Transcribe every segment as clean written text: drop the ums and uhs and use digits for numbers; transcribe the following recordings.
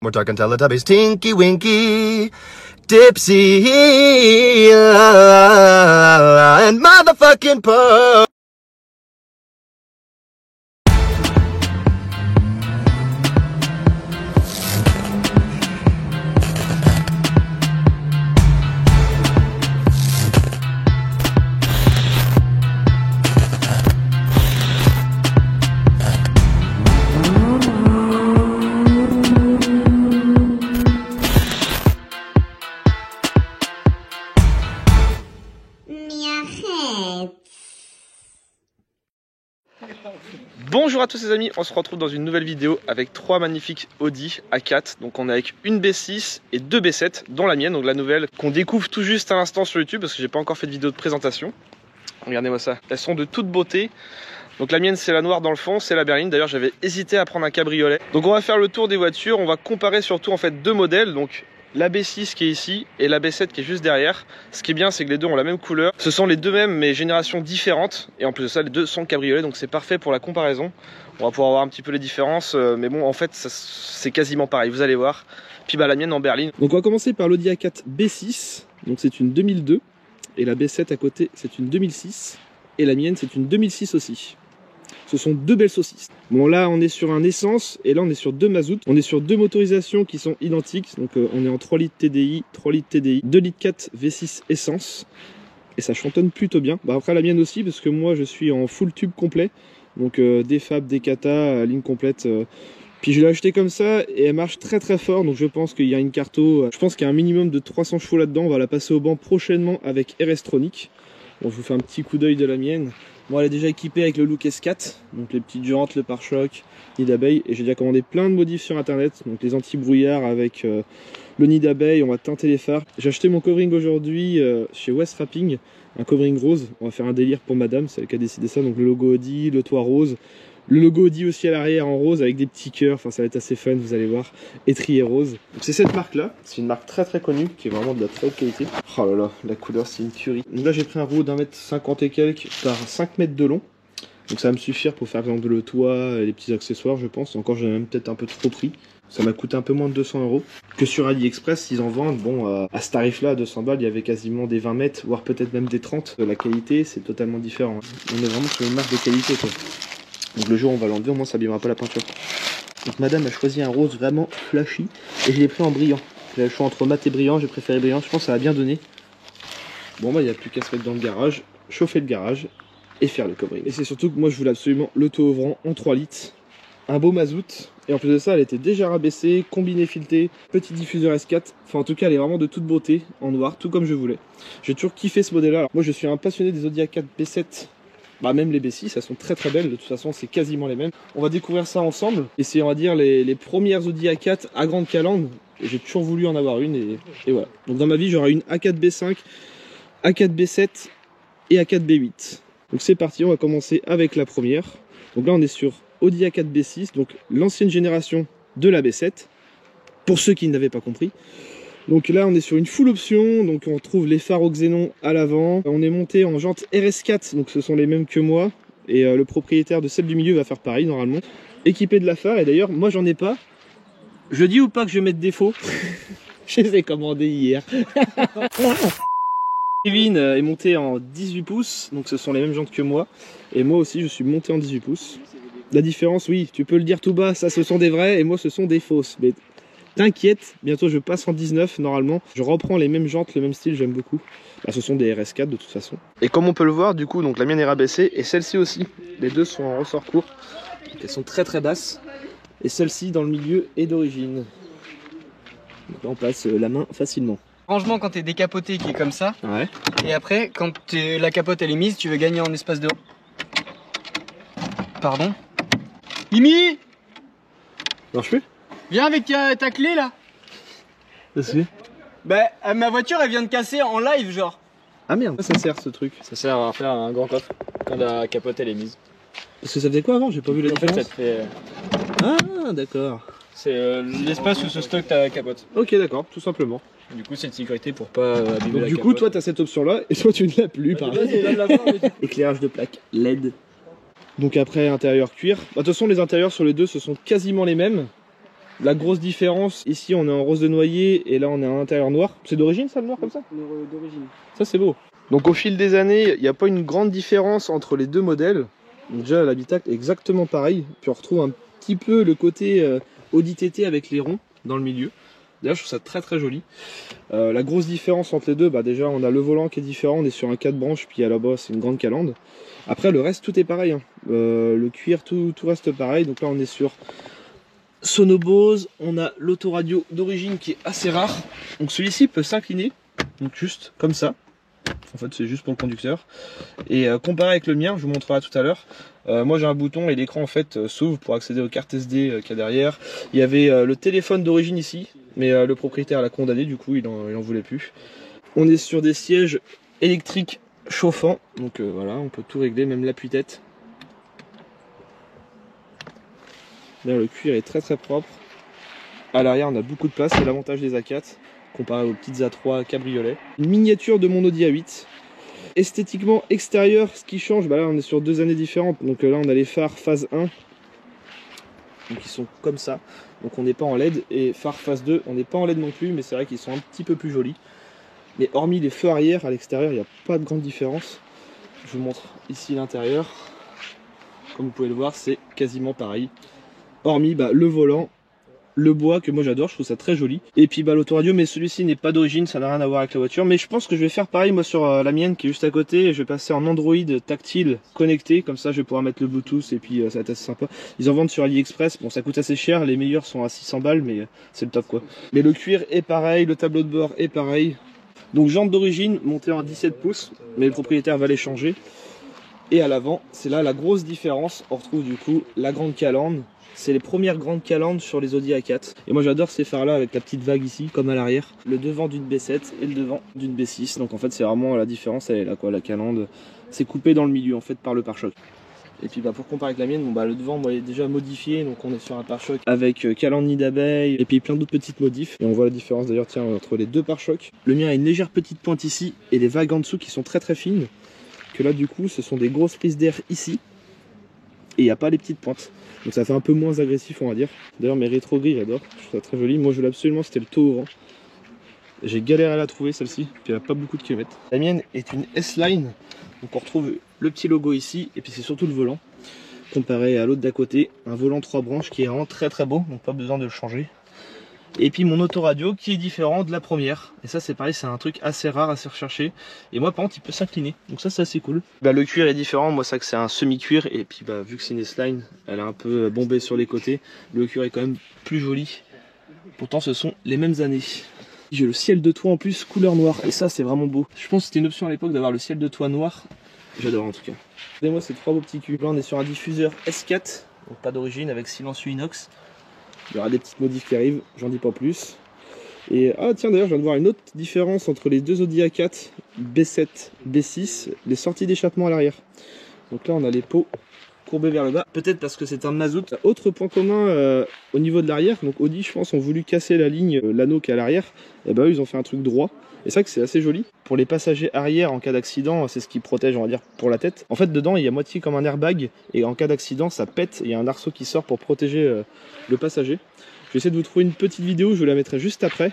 We're talking Teletubbies, Tinky Winky, Dipsy, and motherfucking Po. Bonjour à tous les amis, on se retrouve dans une nouvelle vidéo avec trois magnifiques Audi A4. Donc on est avec une B6 et deux B7, dont la mienne, donc la nouvelle qu'on découvre tout juste à l'instant sur YouTube parce que j'ai pas encore fait de vidéo de présentation. Regardez-moi ça, elles sont de toute beauté. Donc la mienne c'est la noire dans le fond, c'est la berline. D'ailleurs j'avais hésité à prendre un cabriolet. Donc on va faire le tour des voitures, on va comparer surtout en fait deux modèles. Donc la B6 qui est ici et la B7 qui est juste derrière. Ce qui est bien c'est que les deux ont la même couleur. Ce sont les deux mêmes mais générations différentes. Et en plus de ça les deux sont cabriolets donc c'est parfait pour la comparaison. On va pouvoir voir un petit peu les différences. Mais bon en fait c'est quasiment pareil, vous allez voir. Puis bah la mienne en berline. Donc on va commencer par l'Audi A4 B6. Donc c'est une 2002. Et la B7 à côté c'est une 2006. Et la mienne c'est une 2006 aussi. Ce sont deux belles saucisses. Bon là on est sur un essence et là on est sur deux mazout. On est sur deux motorisations qui sont identiques. Donc on est en 3 litres TDI, 3 litres TDI, 2 litres 4 V6 essence. Et ça chantonne plutôt bien. Bah, après la mienne aussi parce que moi je suis en full tube complet. Donc des fab, des kata, ligne complète. Puis je l'ai acheté comme ça et elle marche très très fort. Donc je pense qu'il y a une carto. Je pense qu'il y a un minimum de 300 chevaux là-dedans. On va la passer au banc prochainement avec RS-Tronic. Bon je vous fais un petit coup d'œil de la mienne. Bon, elle est déjà équipée avec le look S4, donc les petites jantes, le pare-choc, nid d'abeille. Et j'ai déjà commandé plein de modifs sur internet, donc les anti-brouillards avec le nid d'abeille, on va teinter les phares. J'ai acheté mon covering aujourd'hui chez West Wrapping, un covering rose. On va faire un délire pour madame, c'est elle qui a décidé ça. Donc le logo Audi, le toit rose. Le logo Audi aussi à l'arrière en rose avec des petits cœurs, enfin ça va être assez fun, vous allez voir. Étrier rose. Donc c'est cette marque là, c'est une marque très très connue qui est vraiment de la très haute qualité. Oh là là, la couleur c'est une tuerie. Donc là j'ai pris un rouleau d'1,50 m et quelques par 5 mètres de long. Donc ça va me suffire pour faire par exemple le toit et les petits accessoires je pense. Encore j'en ai même peut-être un peu trop pris. Ça m'a coûté un peu moins de 200 € que sur AliExpress. Ils en vendent, bon, à ce tarif-là, à 200 balles, il y avait quasiment des 20 mètres, voire peut-être même des 30. La qualité, c'est totalement différent. On est vraiment sur une marque de qualité, quoi. Donc le jour où on va l'enlever, au moins ça abîmera pas la peinture. Donc madame a choisi un rose vraiment flashy et je l'ai pris en brillant. J'ai le choix entre mat et brillant, j'ai préféré brillant, je pense que ça va bien donner. Bon bah il n'y a plus qu'à se mettre dans le garage, chauffer le garage et faire le covering. Et c'est surtout que moi je voulais absolument le taux ouvrant en 3 litres, un beau mazout. Et en plus de ça elle était déjà rabaissée, combinée filetée, petit diffuseur S4. Enfin en tout cas elle est vraiment de toute beauté, en noir, tout comme je voulais. J'ai toujours kiffé ce modèle là. Moi je suis un passionné des Audi A4 B7. Bah même les B6, elles sont très très belles, de toute façon c'est quasiment les mêmes. On va découvrir ça ensemble, et c'est on va dire les premières Audi A4 à grande calandre, et j'ai toujours voulu en avoir une, et voilà. Donc dans ma vie j'aurai une A4 B5, A4 B7 et A4 B8. Donc c'est parti, on va commencer avec la première. Donc là on est sur Audi A4 B6, donc l'ancienne génération de la B7, pour ceux qui n'avaient pas compris. Donc là on est sur une full option, donc on trouve les phares au xénon à l'avant. On est monté en jantes RS4, donc ce sont les mêmes que moi. Et le propriétaire de celle du milieu va faire pareil normalement. Équipé de la phare, et d'ailleurs moi j'en ai pas. Je dis ou pas que je vais mettre défaut? Je les ai commandés hier. Kevin est monté en 18 pouces, donc ce sont les mêmes jantes que moi. Et moi aussi je suis monté en 18 pouces. La différence, oui, tu peux le dire tout bas, ça ce sont des vrais et moi ce sont des fausses. Mais t'inquiète, bientôt je passe en 19 normalement. Je reprends les mêmes jantes, le même style, j'aime beaucoup. Bah, ce sont des RS4 de toute façon. Et comme on peut le voir, du coup, donc la mienne est rabaissée et celle-ci aussi. Les deux sont en ressort court. Elles sont très très basses. Et celle-ci dans le milieu est d'origine. Donc là on passe la main facilement. Rangement quand t'es décapoté qui est comme ça. Ouais. Et après, quand la capote elle est mise, tu veux gagner en espace de... Pardon Mimi, Marche plus? viens avec ta clé là. Qu'est-ce que Bah ma voiture elle vient de casser en live genre. Ah merde, ça sert ce truc. Ça sert à faire un grand coffre quand la capote elle est mise. Parce que ça faisait quoi avant? J'ai pas vu la En fait, différence. ça te fait. Ah d'accord. C'est l'espace où se stocke ta capote. Ok d'accord, tout simplement. Du coup, c'est une sécurité pour pas abîmer Donc la du capote. coup toi t'as cette option là et toi tu ne l'as plus par Vas-y, donne la main, mais- Éclairage de plaque LED. Donc après intérieur cuir. Bah, de toute façon les intérieurs sur les deux ce sont quasiment les mêmes. La grosse différence, ici on est en rose de noyer et là on est à l'intérieur noir. C'est d'origine ça le noir comme ça? D'origine. Ça c'est beau. Donc au fil des années, il n'y a pas une grande différence entre les deux modèles. Donc, déjà l'habitacle est exactement pareil. Puis on retrouve un petit peu le côté Audi TT avec les ronds dans le milieu. D'ailleurs je trouve ça très très joli. La grosse différence entre les deux, bah déjà on a le volant qui est différent, on est sur un 4 branches, puis à la bas c'est une grande calandre. Après le reste tout est pareil, hein. Le cuir tout reste pareil. Donc là on est sur Sonobose, on a l'autoradio d'origine qui est assez rare. Donc celui-ci peut s'incliner, donc juste comme ça. En fait c'est juste pour le conducteur. Et comparé avec le mien, je vous montrerai tout à l'heure. Moi j'ai un bouton et l'écran en fait s'ouvre pour accéder aux cartes SD qu'il y a derrière. Il y avait le téléphone d'origine ici, mais le propriétaire l'a condamné, du coup il en voulait plus. On est sur des sièges électriques chauffants, donc voilà, on peut tout régler, même l'appui-tête. Là, le cuir est très très propre. À l'arrière on a beaucoup de place, c'est l'avantage des A4 comparé aux petites A3 cabriolet. Une miniature de mon Audi A8. Esthétiquement extérieur, ce qui change, bah là on est sur 2 années différentes. Donc là on a les phares phase 1, donc ils sont comme ça, donc on n'est pas en LED. Et phares phase 2, on n'est pas en LED non plus, mais c'est vrai qu'ils sont un petit peu plus jolis. Mais hormis les feux arrière, à l'extérieur il n'y a pas de grande différence. Je vous montre ici l'intérieur. Comme vous pouvez le voir, c'est quasiment pareil. Hormis le volant, le bois que moi j'adore, je trouve ça très joli. Et puis l'autoradio, mais celui-ci n'est pas d'origine, ça n'a rien à voir avec la voiture. Mais je pense que je vais faire pareil moi sur la mienne qui est juste à côté. Je vais passer en Android tactile connecté, comme ça je vais pouvoir mettre le Bluetooth et puis ça va être assez sympa. Ils en vendent sur AliExpress, bon ça coûte assez cher, les meilleurs sont à 600 balles mais c'est le top quoi. Mais le cuir est pareil, le tableau de bord est pareil. Donc jantes d'origine montées en 17 pouces, mais le propriétaire va les changer. Et à l'avant, c'est là la grosse différence, on retrouve du coup la grande calandre. C'est les premières grandes calandres sur les Audi A4. Et moi j'adore ces phares là avec la petite vague ici, comme à l'arrière. Le devant d'une B7 et le devant d'une B6. Donc en fait c'est vraiment la différence, elle est là quoi, la calandre. C'est coupé dans le milieu en fait par le pare-choc. Et puis pour comparer avec la mienne, le devant moi, il est déjà modifié. Donc on est sur un pare-choc avec calandre nid d'abeille et puis plein d'autres petites modifs. Et on voit la différence d'ailleurs tiens entre les deux pare-chocs. Le mien a une légère petite pointe ici et les vagues en dessous qui sont très très fines. Que là du coup ce sont des grosses prises d'air ici. Et il n'y a pas les petites pointes. Donc ça fait un peu moins agressif on va dire. D'ailleurs mes rétro gris j'adore, je trouve ça très joli. Moi je voulais absolument, c'était le taux orange. J'ai galéré à la trouver celle-ci, puis elle n'a pas beaucoup de kilomètres. La mienne est une S-Line, donc on retrouve le petit logo ici, et puis c'est surtout le volant. Comparé à l'autre d'à côté, un volant 3 branches qui est vraiment très très beau, donc pas besoin de le changer. Et puis mon autoradio qui est différent de la première. Et ça c'est pareil, c'est un truc assez rare, assez recherché. Et moi par contre il peut s'incliner, donc ça c'est assez cool. Le cuir est différent, moi ça que c'est un semi-cuir. Et puis vu que c'est une S-Line, elle est un peu bombée sur les côtés. Le cuir est quand même plus joli. Pourtant ce sont les mêmes années. J'ai le ciel de toit en plus couleur noire. Et ça c'est vraiment beau. Je pense que c'était une option à l'époque d'avoir le ciel de toit noir. J'adore en tout cas. Regardez-moi ces 3 beaux petits culs. Là on est sur un diffuseur S4, donc pas d'origine, avec silencieux inox. Il y aura des petites modifs qui arrivent, j'en dis pas plus. Et tiens d'ailleurs je viens de voir une autre différence entre les deux Audi A4 B7, B6, les sorties d'échappement à l'arrière. Donc là on a les pots courbés vers le bas, peut-être parce que c'est un mazout. Autre point commun au niveau de l'arrière, donc Audi je pense ont voulu casser la ligne, l'anneau qui est à l'arrière, et eux ils ont fait un truc droit. Et c'est vrai que c'est assez joli. Pour les passagers arrière en cas d'accident, c'est ce qui protège on va dire pour la tête. En fait dedans il y a moitié comme un airbag et en cas d'accident ça pète, il y a un arceau qui sort pour protéger le passager. Je vais essayer de vous trouver une petite vidéo, je vous la mettrai juste après.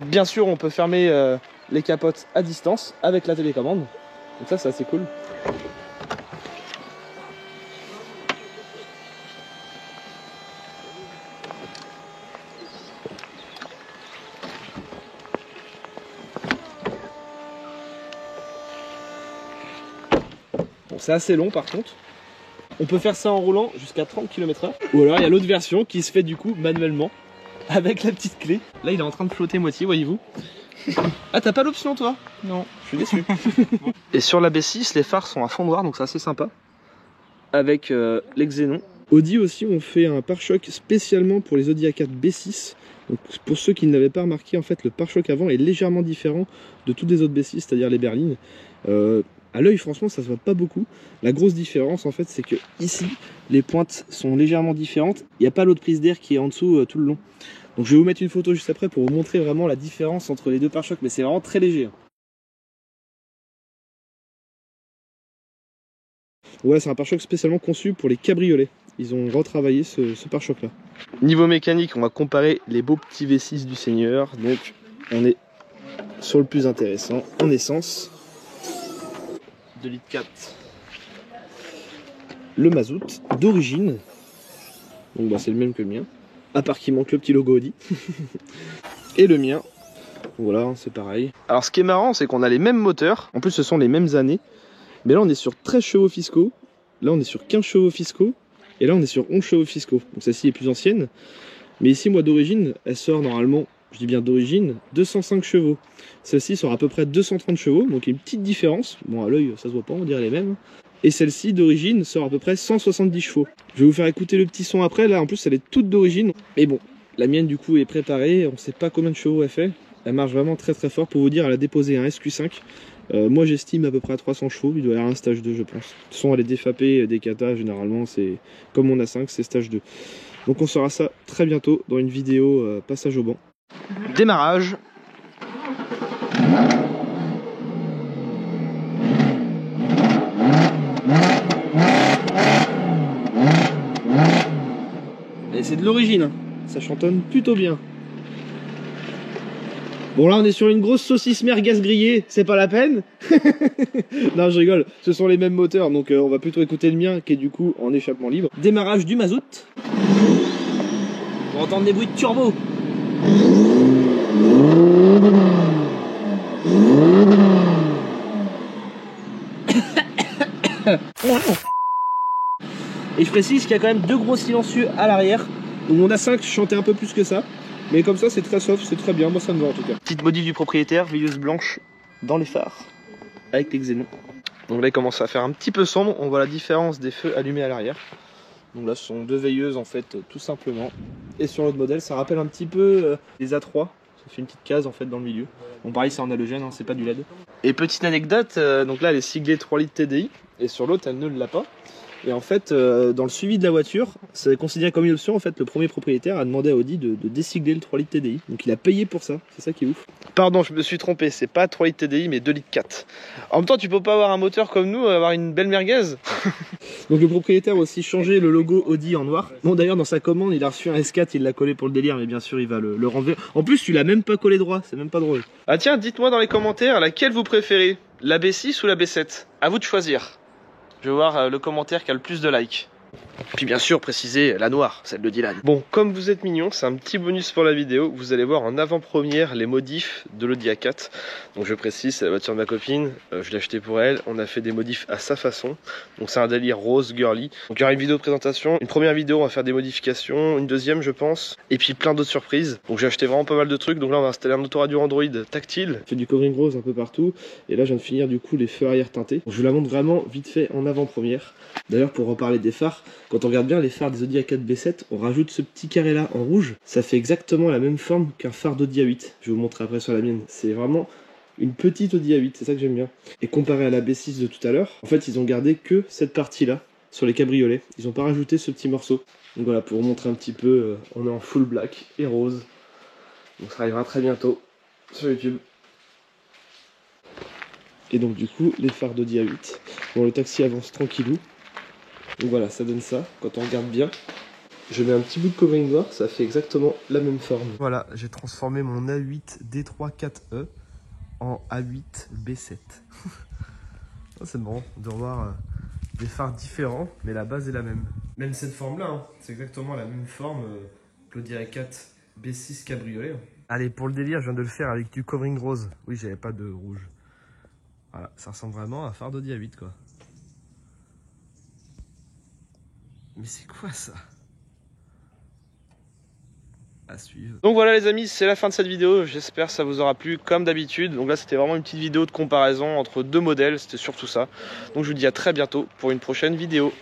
Bien sûr on peut fermer les capotes à distance avec la télécommande. Donc ça c'est assez cool. Bon, c'est assez long par contre. On peut faire ça en roulant jusqu'à 30 km/h. Ou alors il y a l'autre version qui se fait du coup manuellement avec la petite clé. Là il est en train de flotter moitié, voyez-vous. Ah t'as pas l'option toi? Non, je suis déçu. Et sur la B6 les phares sont à fond noir donc c'est assez sympa. Avec les xénons. Audi aussi ont fait un pare-choc spécialement pour les Audi A4 B6. Donc pour ceux qui ne l'avaient pas remarqué, en fait le pare-choc avant est légèrement différent de toutes les autres B6, c'est-à-dire les berlines. À l'œil franchement ça se voit pas beaucoup. La grosse différence en fait c'est que ici les pointes sont légèrement différentes. Il n'y a pas l'autre prise d'air qui est en dessous tout le long. Donc je vais vous mettre une photo juste après pour vous montrer vraiment la différence entre les deux pare-chocs, mais c'est vraiment très léger. Ouais, c'est un pare-choc spécialement conçu pour les cabriolets. ils ont retravaillé ce pare-choc là. Niveau mécanique, on va comparer les beaux petits V6 du Seigneur. Donc on est sur le plus intéressant en essence. 2,4 litres. Le mazout d'origine. Donc bah, c'est le même que le mien. À part qu'il manque le petit logo Audi. Et le mien. Voilà, c'est pareil. Alors ce qui est marrant, c'est qu'on a les mêmes moteurs. En plus, ce sont les mêmes années. Mais là, on est sur 13 chevaux fiscaux. Là, on est sur 15 chevaux fiscaux. Et là, on est sur 11 chevaux fiscaux. Donc celle-ci est plus ancienne. Mais ici, moi, d'origine, elle sort normalement, je dis bien d'origine, 205 chevaux. Celle-ci sort à peu près 230 chevaux. Donc il y a une petite différence. Bon, à l'œil, ça se voit pas, on dirait les mêmes. Et celle-ci, d'origine, sort à peu près 170 chevaux. Je vais vous faire écouter le petit son après. Là, en plus, elle est toute d'origine. Mais bon, la mienne, du coup, est préparée. On ne sait pas combien de chevaux elle fait. Elle marche vraiment très très fort. Pour vous dire, elle a déposé un SQ5. Moi j'estime à peu près à 300 chevaux, il doit y avoir un stage 2 je pense. De toute façon elle est défapée des katas, généralement c'est comme on a 5, c'est stage 2. Donc on saura ça très bientôt dans une vidéo passage au banc. Démarrage. Et c'est de l'origine, hein. Ça chantonne plutôt bien. Bon là on est sur une grosse saucisse merguez grillée, c'est pas la peine. Non je rigole, ce sont les mêmes moteurs donc on va plutôt écouter le mien qui est du coup en échappement libre. Démarrage du mazout. On va entendre des bruits de turbo. Et je précise qu'il y a quand même 2 gros silencieux à l'arrière. Donc mon A5 chantait un peu plus que ça. Mais comme ça c'est très soft, c'est très bien, moi ça me va en tout cas. Petite modif du propriétaire, veilleuse blanche dans les phares, avec les xénons. Donc là il commence à faire un petit peu sombre, on voit la différence des feux allumés à l'arrière. Donc là ce sont 2 veilleuses en fait, tout simplement. Et sur l'autre modèle ça rappelle un petit peu les A3, ça fait une petite case en fait dans le milieu. Bon pareil c'est en halogène, hein, c'est pas du LED. Et petite anecdote, donc là elle est siglée 3 litres TDI, et sur l'autre elle ne l'a pas. Et en fait, dans le suivi de la voiture, c'est considéré comme une option. En fait, le premier propriétaire a demandé à Audi de désigler le 3 litres TDI. Donc il a payé pour ça, c'est ça qui est ouf. Pardon, je me suis trompé, c'est pas 3 litres TDI, mais 2 litres 4. En même temps, tu peux pas avoir un moteur comme nous, avoir une belle merguez. Donc le propriétaire a aussi changé le logo Audi en noir. Bon d'ailleurs, dans sa commande, il a reçu un S4, il l'a collé pour le délire, mais bien sûr, il va le renlever. En plus, tu l'as même pas collé droit, c'est même pas drôle. Ah tiens, dites-moi dans les commentaires, laquelle vous préférez, la B6 ou la B7? À vous de choisir. Je vais voir le commentaire qui a le plus de likes. Puis bien sûr préciser la noire, celle de Dylan. Bon, comme vous êtes mignons, c'est un petit bonus pour la vidéo. Vous allez voir en avant-première les modifs de l'Audi A4. Donc je précise, c'est la voiture de ma copine, je l'ai acheté pour elle. On a fait des modifs à sa façon. Donc c'est un délire rose girly. Donc il y aura une vidéo de présentation, une première vidéo on va faire des modifications, une deuxième je pense, et puis plein d'autres surprises. Donc j'ai acheté vraiment pas mal de trucs. Donc là on va installer un autoradio Android tactile. J'ai fait du covering rose un peu partout. Et là je viens de finir du coup les feux arrière teintés. Donc, je vous la montre vraiment vite fait en avant-première. D'ailleurs pour reparler des phares, quand on regarde bien les phares des Audi A4 B7, on rajoute ce petit carré là en rouge. Ça fait exactement la même forme qu'un phare d'Audi A8. Je vais vous montrer après sur la mienne. C'est vraiment une petite Audi A8, c'est ça que j'aime bien. Et comparé à la B6 de tout à l'heure, en fait ils ont gardé que cette partie là sur les cabriolets. Ils n'ont pas rajouté ce petit morceau. Donc voilà, pour vous montrer un petit peu, on est en full black et rose. Donc ça arrivera très bientôt sur YouTube. Et donc du coup les phares d'Audi A8. Bon, le taxi avance tranquillou. Donc voilà, ça donne ça, quand on regarde bien. Je mets un petit bout de covering noir, ça fait exactement la même forme. Voilà, j'ai transformé mon A8 D3 4E en A8 B7. C'est marrant de voir des phares différents, mais la base est la même. Même cette forme-là, hein, c'est exactement la même forme que l'Audi A4 B6 cabriolet. Allez, pour le délire, je viens de le faire avec du covering rose. Oui, j'avais pas de rouge. Voilà, ça ressemble vraiment à un phare d'Audi A8, quoi. Mais c'est quoi ça? À suivre. Donc voilà les amis, c'est la fin de cette vidéo. J'espère que ça vous aura plu comme d'habitude. Donc là c'était vraiment une petite vidéo de comparaison entre 2 modèles, c'était surtout ça. Donc je vous dis à très bientôt pour une prochaine vidéo.